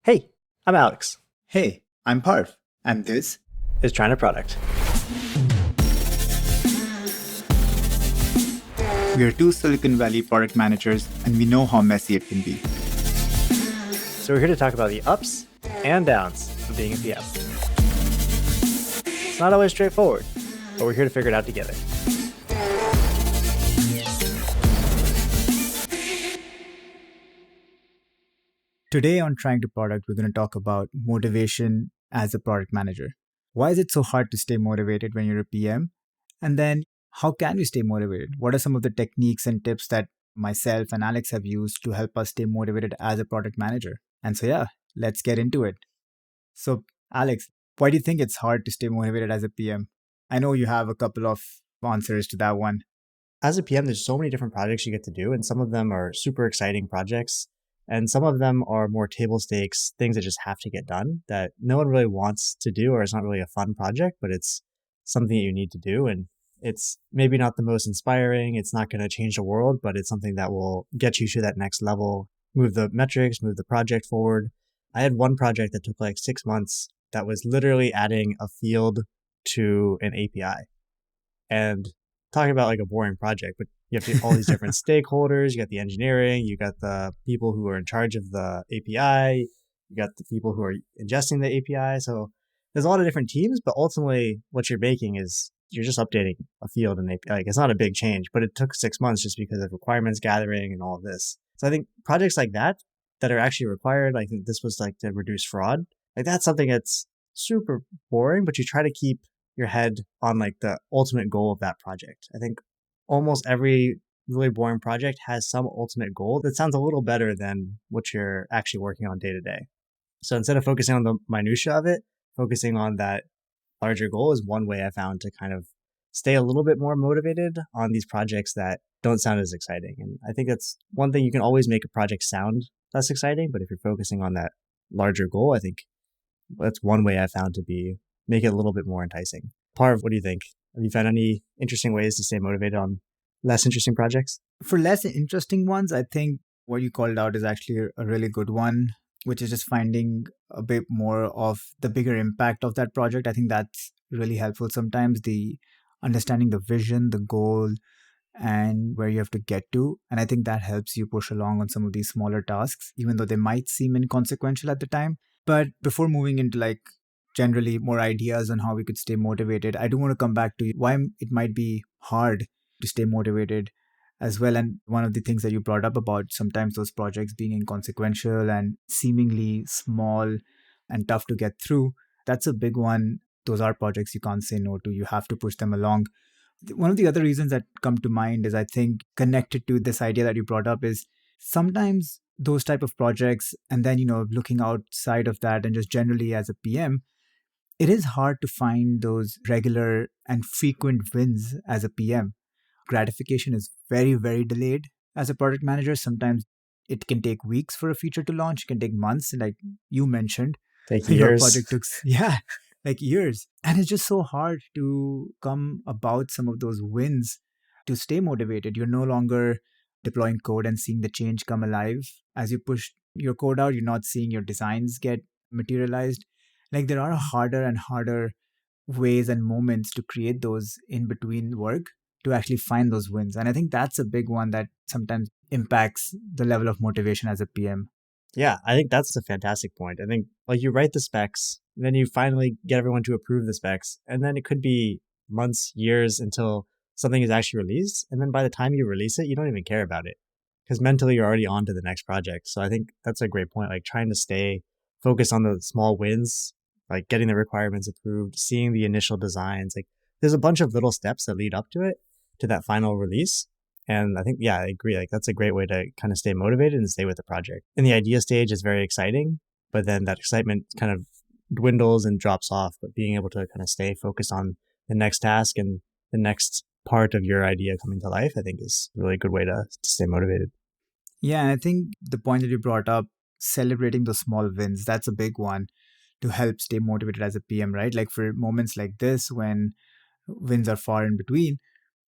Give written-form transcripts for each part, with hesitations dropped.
Hey, I'm Alex. Hey, I'm Parv, and this. Is trying to product. We are two Silicon Valley product managers, and we know how messy it can be. So we're here to talk about the ups and downs of being a PM. It's not always straightforward, but we're here to figure it out together. Today on Trying to Product, we're going to talk about motivation as a product manager. Why is it so hard to stay motivated when you're a PM? And then, how can you stay motivated? What are some of the techniques and tips that myself and Alex have used to help us stay motivated as a product manager? And so, yeah, let's get into it. So, Alex, why do you think it's hard to stay motivated as a PM? I know you have a couple of answers to that one. As a PM, there's so many different projects you get to do, and some of them are super exciting projects, and some of them are more table stakes, things that just have to get done that no one really wants to do, or it's not really a fun project, but it's something that you need to do. And it's maybe not the most inspiring, it's not going to change the world, but it's something that will get you to that next level, move the metrics, move the project forward. I had one project that took like 6 months that was literally adding a field to an API. And talking about like a boring project, but you have all these different stakeholders. You got the engineering, you got the people who are in charge of the API, you got the people who are ingesting the API. So there's a lot of different teams, but ultimately what you're making is you're just updating a field in API. Like, it's not a big change, but it took 6 months just because of requirements gathering and all of this. So I think projects like that are actually required, I think this was like to reduce fraud. Like, that's something that's super boring, but you try to keep your head on like the ultimate goal of that project. I think almost every really boring project has some ultimate goal that sounds a little better than what you're actually working on day to day. So instead of focusing on the minutia of it, focusing on that larger goal is one way I found to kind of stay a little bit more motivated on these projects that don't sound as exciting. And I think that's one thing. You can always make a project sound less exciting, but if you're focusing on that larger goal, I think that's one way I found to be make it a little bit more enticing. Parv, what do you think? Have you found any interesting ways to stay motivated on less interesting projects? For less interesting ones, I think what you called out is actually a really good one, which is just finding a bit more of the bigger impact of that project. I think that's really helpful sometimes, the understanding the vision, the goal, and where you have to get to. And I think that helps you push along on some of these smaller tasks, even though they might seem inconsequential at the time. But before moving into like generally more ideas on how we could stay motivated, I do want to come back to why it might be hard to stay motivated as well. And one of the things that you brought up about sometimes those projects being inconsequential and seemingly small and tough to get through, that's a big one. Those are projects you can't say no to. You have to push them along. One of the other reasons that come to mind is, I think, connected to this idea that you brought up, is sometimes those type of projects, and then, looking outside of that and just generally as a PM, it is hard to find those regular and frequent wins as a PM. Gratification is very, very delayed as a product manager. Sometimes it can take weeks for a feature to launch, it can take months, like you mentioned. Take Your years. project took, yeah, like years. And it's just so hard to come about some of those wins to stay motivated. You're no longer deploying code and seeing the change come alive. As you push your code out, you're not seeing your designs get materialized. Like, there are harder and harder ways and moments to create those in between work to actually find those wins. And I think that's a big one that sometimes impacts the level of motivation as a PM. Yeah, I think that's a fantastic point. I think like you write the specs, then you finally get everyone to approve the specs, and then it could be months, years until something is actually released. And then by the time you release it, you don't even care about it because mentally you're already on to the next project. So I think that's a great point. Like trying to stay focused on the small wins, like getting the requirements approved, seeing the initial designs. Like there's a bunch of little steps that lead up to it, to that final release. And I think, yeah, I agree. Like that's a great way to kind of stay motivated and stay with the project. In the idea stage is very exciting, but then that excitement kind of dwindles and drops off. But being able to kind of stay focused on the next task and the next part of your idea coming to life, I think is a really good way to stay motivated. Yeah, and I think the point that you brought up, celebrating the small wins, that's a big one to help stay motivated as a PM, right? Like for moments like this when wins are far in between,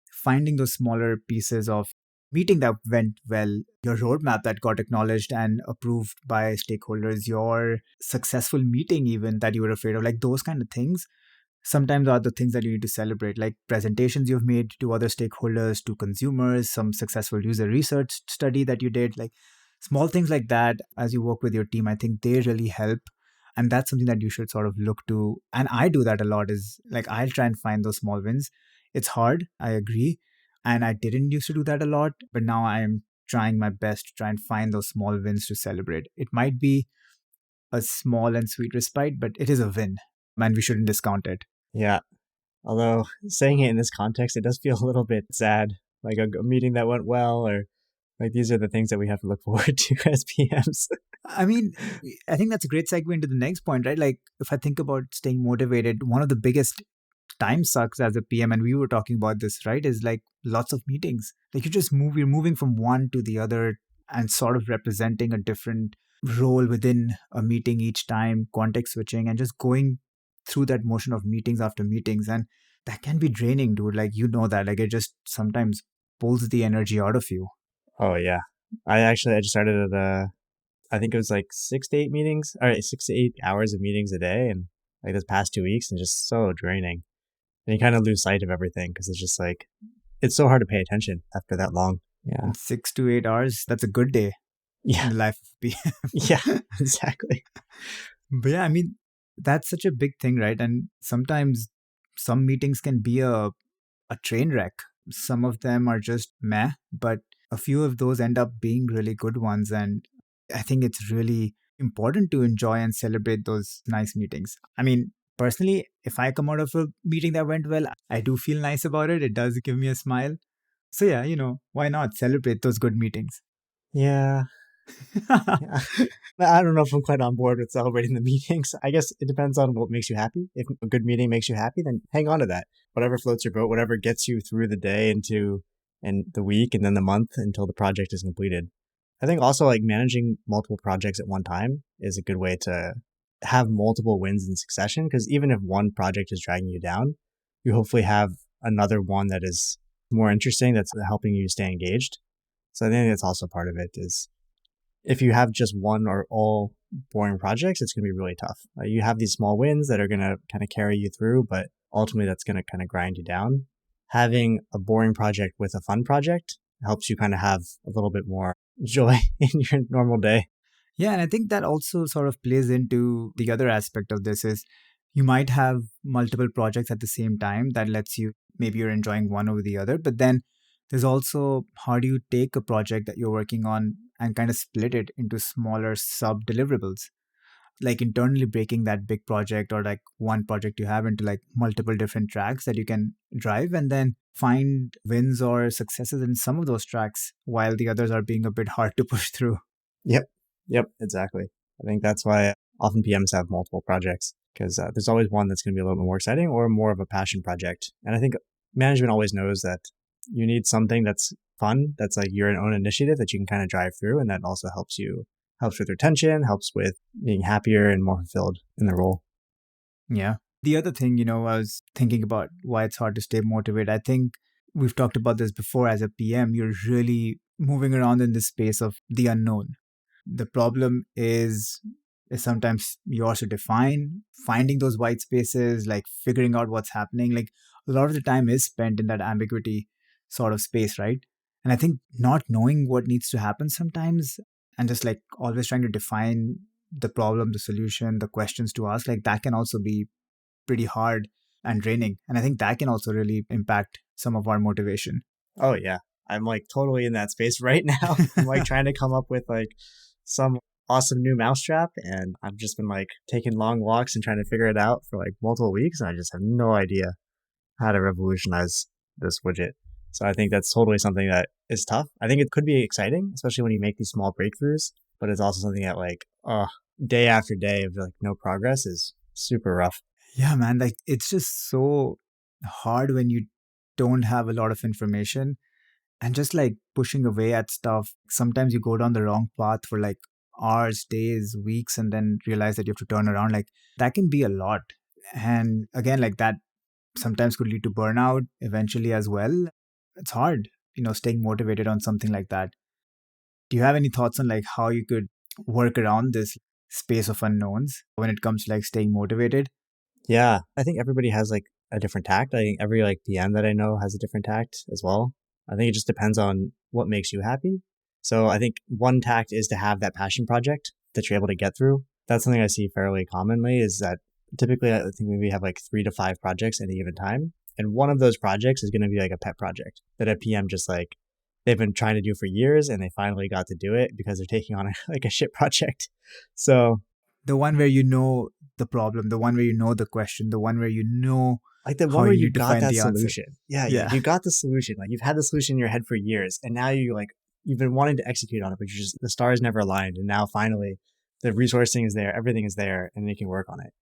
finding those smaller pieces of meeting that went well, your roadmap that got acknowledged and approved by stakeholders, your successful meeting, even that you were afraid of, like those kind of things sometimes are the things that you need to celebrate, like presentations you've made to other stakeholders, to consumers, some successful user research study that you did, like small things like that as you work with your team. I think they really help. And that's something that you should sort of look to. And I do that a lot, is like I'll try and find those small wins. It's hard, I agree. And I didn't used to do that a lot, but now I am trying my best to try and find those small wins to celebrate. It might be a small and sweet respite, but it is a win, and we shouldn't discount it. Yeah. Although saying it in this context, it does feel a little bit sad. Like a meeting that went well, or like these are the things that we have to look forward to as PMs. I mean, I think that's a great segue into the next point, right? Like, if I think about staying motivated, one of the biggest time sucks as a PM, and we were talking about this, right? Is like lots of meetings. Like, you're moving from one to the other and sort of representing a different role within a meeting each time, context switching, and just going through that motion of meetings after meetings. And that can be draining, dude. Like, you know that. Like, it just sometimes pulls the energy out of you. Oh yeah. I just started at I think it was like 6 to 8 meetings. All right, 6 to 8 hours of meetings a day, and like this past 2 weeks, and just so draining. And you kind of lose sight of everything because it's just like it's so hard to pay attention after that long. Yeah. And 6 to 8 hours, that's a good day in Yeah. the life of Yeah. PM. Exactly. But yeah, I mean, that's such a big thing, right? And sometimes some meetings can be a train wreck. Some of them are just meh, but a few of those end up being really good ones. And I think it's really important to enjoy and celebrate those nice meetings. I mean, personally, if I come out of a meeting that went well, I do feel nice about it. It does give me a smile. So yeah, why not celebrate those good meetings? Yeah. Yeah. I don't know if I'm quite on board with celebrating the meetings. I guess it depends on what makes you happy. If a good meeting makes you happy, then hang on to that. Whatever floats your boat, whatever gets you through the day into and the week and then the month until the project is completed. I think also like managing multiple projects at one time is a good way to have multiple wins in succession because even if one project is dragging you down, you hopefully have another one that is more interesting that's helping you stay engaged. So I think that's also part of it is if you have just one or all boring projects, it's going to be really tough. You have these small wins that are going to kind of carry you through, but ultimately that's going to kind of grind you down. Having a boring project with a fun project helps you kind of have a little bit more joy in your normal day. Yeah, and I think that also sort of plays into the other aspect of this is you might have multiple projects at the same time that lets you, maybe you're enjoying one over the other, but then there's also how do you take a project that you're working on and kind of split it into smaller sub deliverables, like internally breaking that big project or like one project you have into like multiple different tracks that you can drive, and then find wins or successes in some of those tracks while the others are being a bit hard to push through. Yep. Yep. Exactly. I think that's why often PMs have multiple projects because there's always one that's going to be a little bit more exciting or more of a passion project. And I think management always knows that you need something that's fun, that's like your own initiative that you can kind of drive through. And that also helps with retention, helps with being happier and more fulfilled in the role. Yeah. The other thing, I was thinking about why it's hard to stay motivated. I think we've talked about this before. As a PM, you're really moving around in this space of the unknown. The problem is sometimes yours to define, finding those white spaces, like figuring out what's happening. Like a lot of the time is spent in that ambiguity sort of space, right? And I think not knowing what needs to happen sometimes and just like always trying to define the problem, the solution, the questions to ask, like that can also be pretty hard and draining. And I think that can also really impact some of our motivation. Oh, yeah. I'm like totally in that space right now. I'm like trying to come up with like some awesome new mousetrap. And I've just been like taking long walks and trying to figure it out for like multiple weeks. And I just have no idea how to revolutionize this widget. So I think that's totally something that is tough. I think it could be exciting, especially when you make these small breakthroughs, but it's also something that like, day after day of like no progress is super rough. Yeah, man. Like it's just so hard when you don't have a lot of information and just like pushing away at stuff. Sometimes you go down the wrong path for like hours, days, weeks, and then realize that you have to turn around. Like that can be a lot. And again, like that sometimes could lead to burnout eventually as well. It's hard. staying motivated on something like that. Do you have any thoughts on like how you could work around this space of unknowns when it comes to like staying motivated? Yeah, I think everybody has like a different tact. I think every like PM that I know has a different tact as well. I think it just depends on what makes you happy. So I think one tact is to have that passion project that you're able to get through. That's something I see fairly commonly is that typically I think we have like 3 to 5 projects at any given time. And one of those projects is going to be like a pet project that a PM just like they've been trying to do for years and they finally got to do it because they're taking on like a shit project. So The one where you know the problem, the one where you know the question, the one where you know like the how one where you you need to got find that the answer. solution. Yeah, Yeah. you got the solution. Like you've had the solution in your head for years, and now you've been wanting to execute on it, but you just the stars never aligned, and now finally the resourcing is there, everything is there, and you can work on it.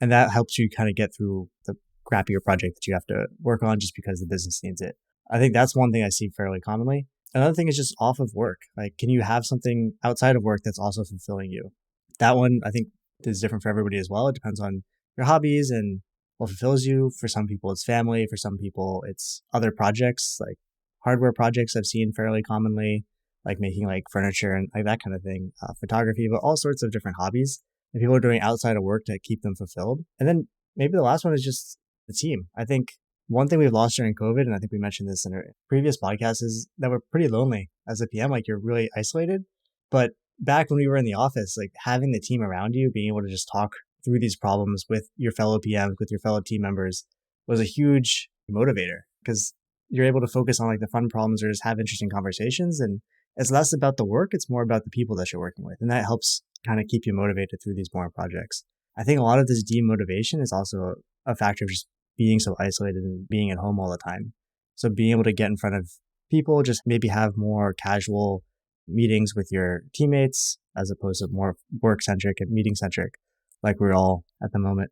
And that helps you kind of get through the crappier project that you have to work on just because the business needs it. I think that's one thing I see fairly commonly. Another thing is just off of work. Like, can you have something outside of work that's also fulfilling you? That one I think is different for everybody as well. It depends on your hobbies and what fulfills you. For some people, it's family. For some people, it's other projects like hardware projects I've seen fairly commonly, like making like furniture and like that kind of thing, photography, but all sorts of different hobbies that people are doing outside of work to keep them fulfilled. And then maybe the last one is just the team. I think one thing we've lost during COVID, and I think we mentioned this in our previous podcast, is that we're pretty lonely as a PM. Like you're really isolated. But back when we were in the office, like having the team around you, being able to just talk through these problems with your fellow PMs, with your fellow team members was a huge motivator because you're able to focus on like the fun problems or just have interesting conversations. And it's less about the work, it's more about the people that you're working with. And that helps kind of keep you motivated through these more projects. I think a lot of this demotivation is also a factor of just being so isolated and being at home all the time. So being able to get in front of people, just maybe have more casual meetings with your teammates as opposed to more work centric and meeting centric, like we're all at the moment.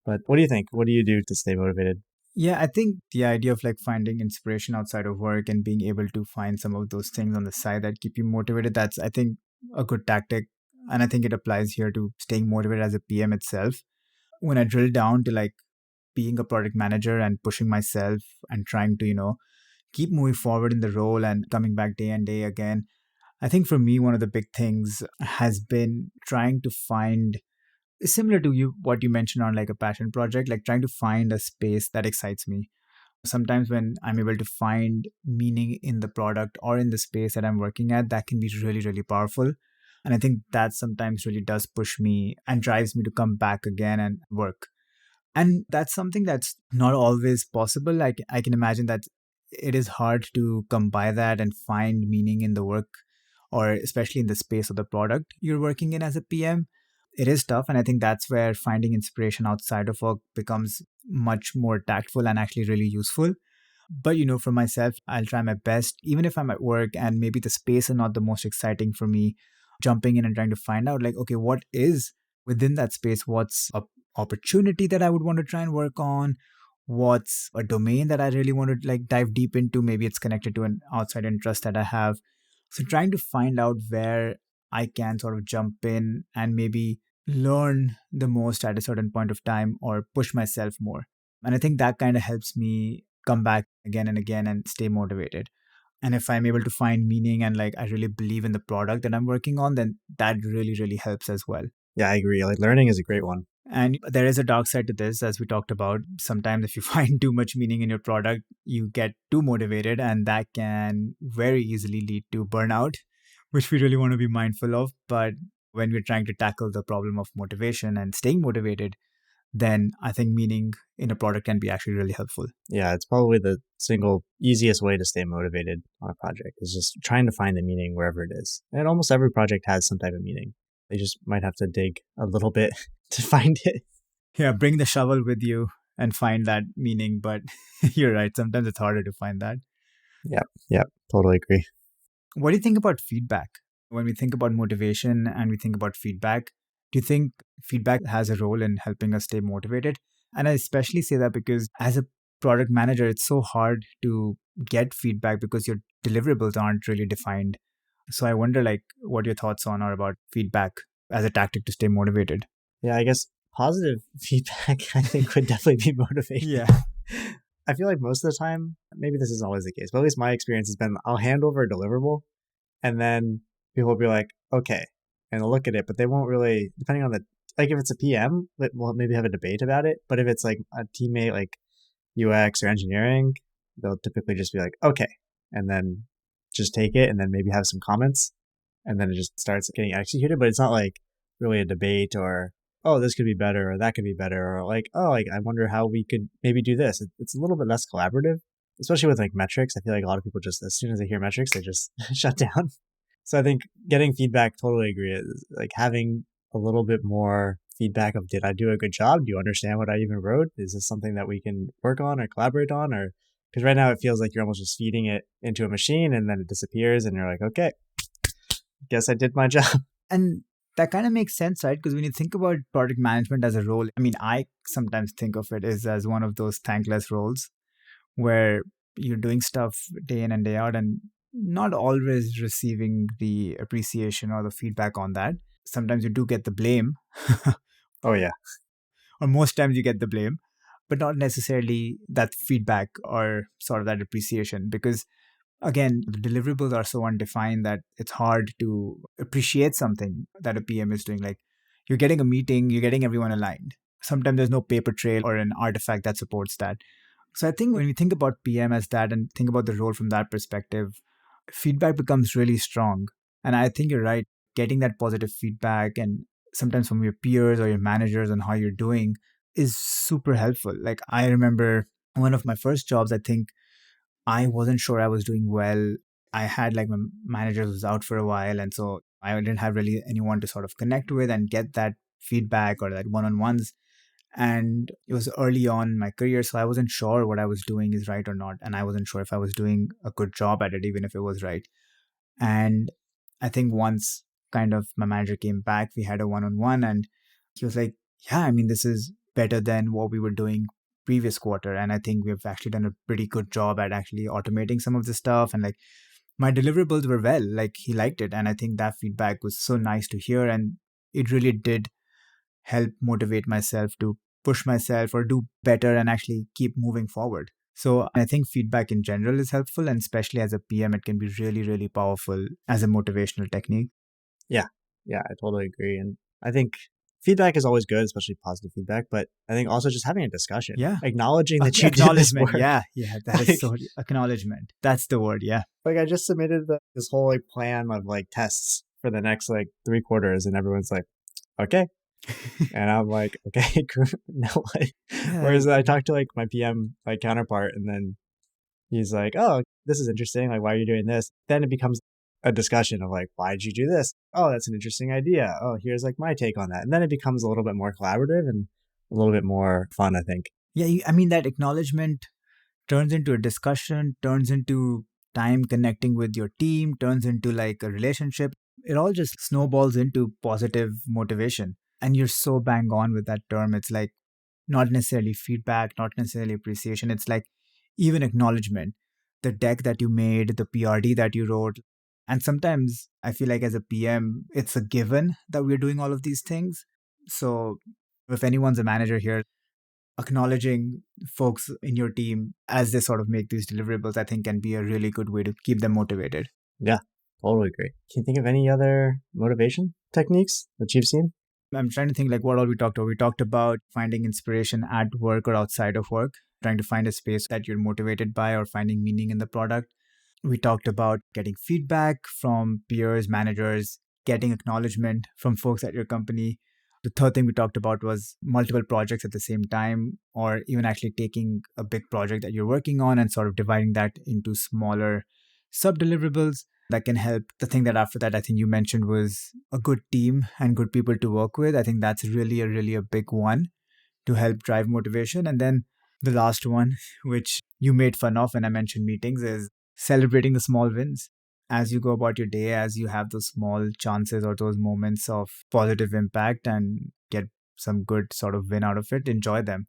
But what do you think? What do you do to stay motivated? Yeah, I think the idea of like finding inspiration outside of work and being able to find some of those things on the side that keep you motivated, that's, I think, a good tactic. And I think it applies here to staying motivated as a PM itself. When I drill down to like being a product manager and pushing myself and trying to, keep moving forward in the role and coming back day and day again, I think for me, one of the big things has been trying to find, similar to you, what you mentioned on like a passion project, like trying to find a space that excites me. Sometimes when I'm able to find meaning in the product or in the space that I'm working at, that can be really, really powerful. And I think that sometimes really does push me and drives me to come back again and work. And that's something that's not always possible. Like I can imagine that it is hard to come by that and find meaning in the work, or especially in the space of the product you're working in as a PM. It is tough. And I think that's where finding inspiration outside of work becomes much more tactful and actually really useful. But for myself, I'll try my best, even if I'm at work and maybe the space is not the most exciting for me, jumping in and trying to find out like, okay, what is within that space? What's a opportunity that I would want to try and work on? What's a domain that I really want to like dive deep into? Maybe it's connected to an outside interest that I have. So trying to find out where I can sort of jump in and maybe learn the most at a certain point of time or push myself more. And I think that kind of helps me come back again and again and stay motivated. And if I'm able to find meaning and like I really believe in the product that I'm working on, then that really, really helps as well. Yeah, I agree. Like learning is a great one. And there is a dark side to this, as we talked about. Sometimes, if you find too much meaning in your product, you get too motivated, and that can very easily lead to burnout, which we really want to be mindful of. But when we're trying to tackle the problem of motivation and staying motivated, then I think meaning in a product can be actually really helpful. Yeah, it's probably the single easiest way to stay motivated on a project is just trying to find the meaning wherever it is. And almost every project has some type of meaning. They just might have to dig a little bit to find it. Yeah, bring the shovel with you and find that meaning. But you're right, sometimes it's harder to find that. Yep, yep, totally agree. What do you think about feedback? When we think about motivation and we think about feedback, do you think feedback has a role in helping us stay motivated? And I especially say that because as a product manager, it's so hard to get feedback because your deliverables aren't really defined. So I wonder like what your thoughts on are about feedback as a tactic to stay motivated. Yeah, I guess positive feedback I think would definitely be motivating. Yeah. I feel like most of the time, maybe this isn't always the case, but at least my experience has been I'll hand over a deliverable and then people will be like, okay, and they'll look at it, but they won't really, depending on the, like if it's a PM, we'll maybe have a debate about it. But if it's like a teammate, like UX or engineering, they'll typically just be like, okay, and then just take it and then maybe have some comments and then it just starts getting executed. But it's not like really a debate or, oh, this could be better or that could be better or like, oh, like I wonder how we could maybe do this. It's a little bit less collaborative, especially with like metrics. I feel like a lot of people just, as soon as they hear metrics, they just shut down. So I think getting feedback, totally agree. Is like having a little bit more feedback of did I do a good job? Do you understand what I even wrote? Is this something that we can work on or collaborate on? Or because right now it feels like you're almost just feeding it into a machine and then it disappears and you're like, okay, guess I did my job. And that kind of makes sense, right? Because when you think about product management as a role, I mean, I sometimes think of it as one of those thankless roles where you're doing stuff day in and day out and not always receiving the appreciation or the feedback on that. Sometimes you do get the blame, Oh yeah. or most times you get the blame, but not necessarily that feedback or sort of that appreciation. Because again, the deliverables are so undefined that it's hard to appreciate something that a PM is doing. Like you're getting a meeting, you're getting everyone aligned. Sometimes there's no paper trail or an artifact that supports that. So I think when we think about PM as that and think about the role from that perspective, feedback becomes really strong. And I think you're right. Getting that positive feedback and sometimes from your peers or your managers on how you're doing is super helpful. Like I remember one of my first jobs, I think I wasn't sure I was doing well. I had like my manager was out for a while. And so I didn't have really anyone to sort of connect with and get that feedback or that one on ones. And it was early on in my career. So I wasn't sure what I was doing is right or not. And I wasn't sure if I was doing a good job at it, even if it was right. And I think once kind of my manager came back, we had a one on one and he was like, yeah, I mean, this is better than what we were doing previous quarter. And I think we've actually done a pretty good job at actually automating some of the stuff. And like my deliverables were well, like he liked it. And I think that feedback was so nice to hear. And it really did help motivate myself to push myself or do better and actually keep moving forward. So I think feedback in general is helpful, and especially as a PM, it can be really, really powerful as a motivational technique. Yeah. Yeah, I totally agree. And I think feedback is always good, especially positive feedback. But I think also just having a discussion, Yeah. acknowledging that you did this Acknowledgement. work. Yeah. Yeah. That is Like, so acknowledgement. That's the word. Yeah. like I just submitted this whole like plan of like tests for the next like 3 quarters, and everyone's like, okay. And I'm like, okay, now what? Yeah. Whereas I talked to like my PM like counterpart, and then he's like, oh, this is interesting. Like, why are you doing this? Then it becomes a discussion of like, why did you do this? Oh, that's an interesting idea. Oh, here's like my take on that. And then it becomes a little bit more collaborative and a little bit more fun, I think. Yeah. I mean, that acknowledgement turns into a discussion, turns into time connecting with your team, turns into like a relationship. It all just snowballs into positive motivation. And you're so bang on with that term. It's like not necessarily feedback, not necessarily appreciation. It's like even acknowledgement. The deck that you made, the PRD that you wrote. And sometimes I feel like as a PM, it's a given that we're doing all of these things. So if anyone's a manager here, acknowledging folks in your team as they sort of make these deliverables, I think can be a really good way to keep them motivated. Yeah, totally agree. Can you think of any other motivation techniques that you've seen? I'm trying to think like what all we talked about. We talked about finding inspiration at work or outside of work, trying to find a space that you're motivated by or finding meaning in the product. We talked about getting feedback from peers, managers, getting acknowledgement from folks at your company. The third thing we talked about was multiple projects at the same time, or even actually taking a big project that you're working on and sort of dividing that into smaller sub deliverables that can help. The thing that after that, I think you mentioned was a good team and good people to work with. I think that's really a big one to help drive motivation. And then the last one, which you made fun of when I mentioned meetings, is celebrating the small wins. As you go about your day, as you have those small chances or those moments of positive impact and get some good sort of win out of it, enjoy them.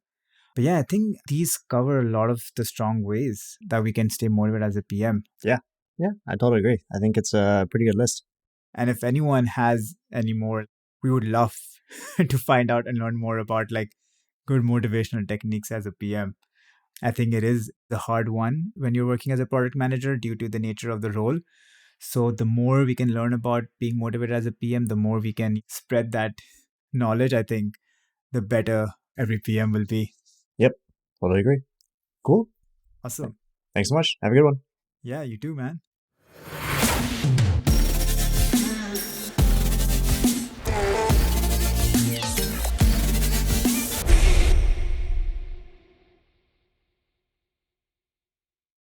But yeah, I think these cover a lot of the strong ways that we can stay motivated as a PM. Yeah. Yeah, I totally agree. I think it's a pretty good list. And if anyone has any more, we would love to find out and learn more about like good motivational techniques as a PM. I think it is the hard one when you're working as a product manager due to the nature of the role. So the more we can learn about being motivated as a PM, the more we can spread that knowledge. I think the better every PM will be. Yep, totally agree. Cool. Awesome. Thanks so much. Have a good one. Yeah, you too, man.